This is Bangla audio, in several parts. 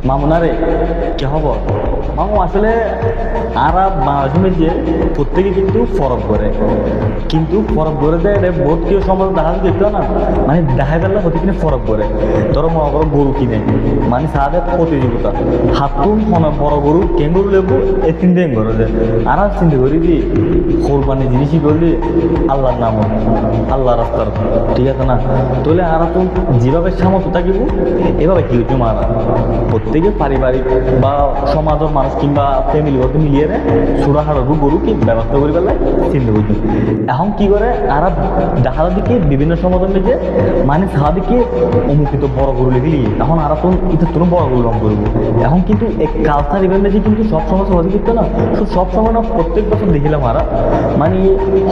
মামুনারে কে খবর? মামু আসলে আরব বাংলাদেশের যে প্রত্যেকে কিন্তু ফরক করে, কিন্তু ফরক করে দেয় এটা বহুত কেউ সমাজ দেখা দেখতো না, মানে দেখা গেল হতে কিনে ফরক করে। ধরো মনে করো গরু কিনে, মানে সাদের প্রতিযোগিতা হাতুন বড় গরু কেন গরু লেবু এই তিনটে করে দেয়। আর চিন্তা করি দি কোরবানি জিনিসই করলি আল্লাহর নাম, আল্লাহ রাস্তার, ঠিক আছে না? তাহলে আর তো যেভাবে সামর্থ্য থাকিব এভাবে কি হচ্ছে মারা প্রত্যেকে পারিবারিক বা সমাজের মানুষ কিংবা ফ্যামিলিগত মিলিয়ে সুরা হাড়বু গরু কি ব্যবস্থা করে পেলে চিন্তা করছি। এখন কি করে আর দেখা দিকে বিভিন্ন সমাজের মেঝে মানে সাহাদিকে অমুকিত বড় গরু লিখলি, এখন আর তো এটা তোর বড় গরু রং করবো। এখন কিন্তু এক কালচার ইভেন্ট মেঝে কিন্তু সব সময় সমাজে কিন্তু না, সব সময় না, প্রত্যেক বছর দেখিলাম আর মানে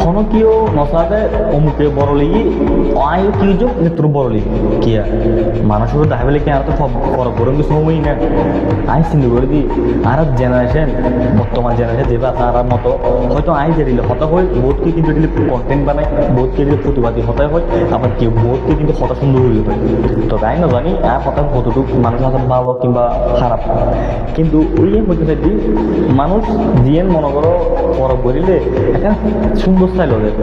হনকীয় নসাদে অমুকে বড় লিগি আয় কি যোগ তোর বড় লিগি কি মানুষের দেখা পেলে কি আর তো বড় গরম কিছু সময়ই না। আই চিন্তা করে দিই আর জেনারেশন বর্তমান জেনারেশন যেভাবে আছে আর মতো হয়তো আই যে দিলে হতা হয় বহুতকে কিন্তু দিলে কন্টেন্ট বানায়, বহুতকে দিলে প্রতিবাদী হতায় হয়, আবার কেউ বহুতকে কিন্তু হতা সুন্দর হয়ে হয়। তবে আমি না জানি আর হতা কতটুকু মানুষের হাতে ভালো কিংবা খারাপ, কিন্তু ওই হতে চাইছি মানুষ জিয়েন মনে করো পরব করিলে একটা সুন্দর স্টাইল ওদের,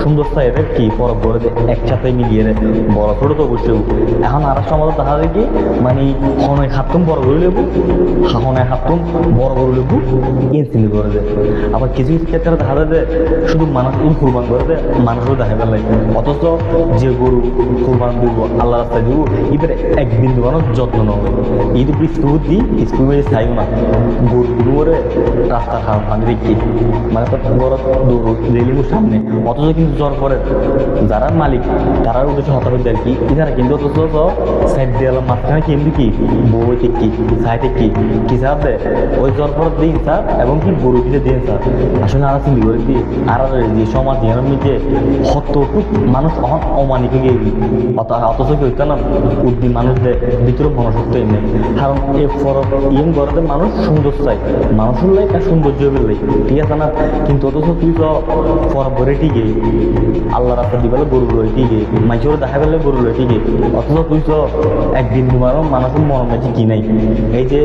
সুন্দর স্টাইলের কি পরব করে একসাথে মিলিয়ে রে বড় ছোট তো অবশ্যই। এখন আর সমাজ দেখা যায় কি মানে হনে হাতুম বড় করে লেবু, হনে হাতুম বড় করে লেবু ইনসিনি করে দেয়। আবার কিছু কিছু ক্ষেত্রে দেখা যায় যে শুধু মানুষ কুরবান করে দেয়, মানুষও দেখা গেল অথচ যে গরু কুরবান দিব আল্লাহ রাস্তায় দিব এবারে এক বিন্দু মানুষ যত্ন নেবে। এই তো স্কুল দিই স্কুল চাইও না গরু করে রাস্তার হারাম পানি দেখি মানে তো বড় দৌড় রেলিংয়ের সামনে, অথচ কিন্তু জ্বর পরে যারা মালিক তারা উদ্দেশ্য হতাশ আর কি এখানে কিন্তু অথচ সাইড দিয়ে মাঝখানে কেমনি কি বই কি সাইডে কি স্যার দেয় ওই জ্বর পরের দিন স্যার এবং কি গরু দিতে দিন স্যার। আসলে আর চিন্তা করে দিই আর যে সমাজ নিয়ে হতটুক মানুষ তখন অমানিক গিয়ে অথচ কি হইতে না উদ্দিন মানুষদের ভিতরে মনসত্ব এমনি। কারণ এই ফরক ইয়েম গড়াতে মানুষ সুন্দর চাই, মানুষের লাই আর সৌন্দর্য বেলাই, ঠিক আছে না? কিন্তু অথচ তুই তো ফরক ভরে ঠিকই আল্লাহ রাস্তা দিবেলে গরু রয়ে ঠিকই মাইসেও দেখা পেলে গরু রয়ে ঠিকই, অথচ তুই তো একদিন তোমারও মানুষের মন মাঝে কি নাই। এই যে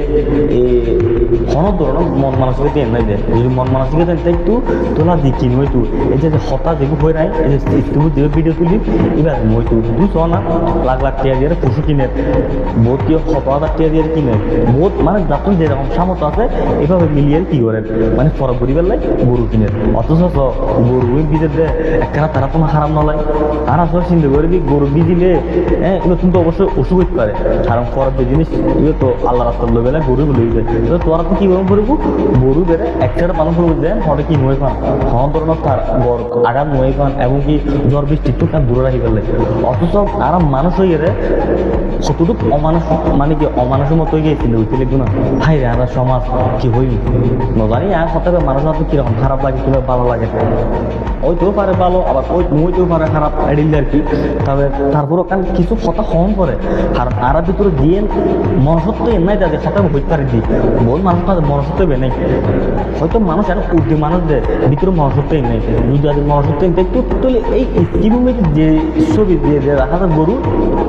কোনো ধরনের মন মানসিকতা দিয়ে নাই দেয়, যদি মন মানসিকতা দেন একটু তোলা দি কিন হইতু এই যে হতা যেগুলো হয়ে নাই এই যে তুমি যে ভিডিও তুলি এবার হইতু বুঝছ না লাখ লাখ টাকা দিয়ে পশু কিনে বহুত কি 1,000 টাকা দিয়ে কিনে বহুত মানে যখন যেরকম সামর্থ্য আছে এভাবে মিলিয়ে কি করেন মানে ফরক করি বেলায় গরু কিনে, অথচ গরু বিজে দেয় একটা তারা কোনো হারাম নলায়। আর আসলে চিন্তা করে দিই গরু বিজিলে এগুলো কিন্তু অবশ্যই অসুখ হইতে পারে, কারণ ফরক যে জিনিস এগুলো তো আল্লাহ রাস্তার লোক বেলায় গরু বলে দিতে তোরা তো কি করবো গরু বেড়ে একটা পালন করবো যে হঠাৎ কি নয় পান হন ধরনের তার গড় আঘাত নয় পান এবং কি জ্বর বৃষ্টি একটু তার দূরে রাখি ফেললে, অথচ আর মানুষ হয়ে গেলে কতটুকু অমানুষ মানে কি অমানুষের মতো গিয়েছিল ওইতে লিখবো না হাই রে আমরা সমাজ কি হই নজানি আর কথা মানুষের হাতে কিরকম খারাপ লাগে কিংবা ভালো লাগে ওইতেও পারে ভালো আবার ওইতেও পারে খারাপ এডিল আর কি। তবে তারপরও কারণ কিছু কথা কম করে আর আর ভিতরে দিয়ে মনসত্ব এমনি যাদের কথা হইতে পারে দিই বহুত মানুষ মনসত্ব নেই, হয়তো মানুষ এখন উর্দি মানুষদের ভিতরে মনসত্ব নেই, যদি যাদের মনসত্ব একটু তুলে এই স্কিমে যে ছবি দিয়ে যে রাখা যায় গরু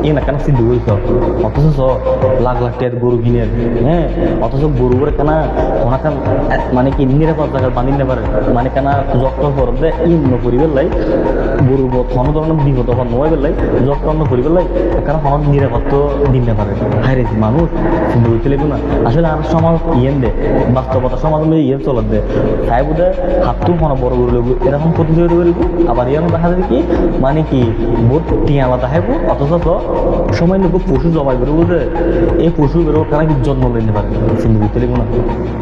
এই না কেন সিদ্ধ করেছ, অথচ লাখ লাখ টাকার গরু কিনে অথচ গরু করে কেনা ওনাকে মানে কি নিরাপদ জায়গায় বাঁধি নিতে পারে মানে কেনা যত্ন করবে ইন্ন পরিবের লাই গরু কোনো ধরনের বিপদ হওয়ার নয় বেলাই যত্ন পরিবের লাই কারণ হন নিরাপত্ত দিতে পারে হাইরে মানুষ সিদ্ধ করতে লাগবে না। আসলে আর সমাজ ইয়েন দে বাস্তবতা সমাজ মধ্যে ইয়ে চলার দেয় তাই বোধ হয় হাতটু হন বড় গরু লেবু এরকম প্রতিযোগিতা করবো আবার ইয়ানো দেখা যাবে কি মানে কি বহুত টিয়া আলাদা হাইবো, অথচ সময় নেবো পশু জবাই করে বুঝে এই পশু বেরো কেন কি যত্ন নিতে পারে সিন্ধু করতে লাগবো না।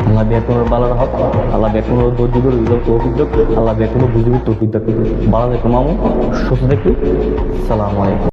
আল্লাহ বেকুনের ভালো রাখক, আল্লাহ বেকুনের ধৈর্য করে তৌফিক দেখ, আল্লাহ বেকুনের বুঝিবি তৌফিক দেখ। ভালো দেখো মামু সুস্থ দেখি, সালাম আলাইকুম।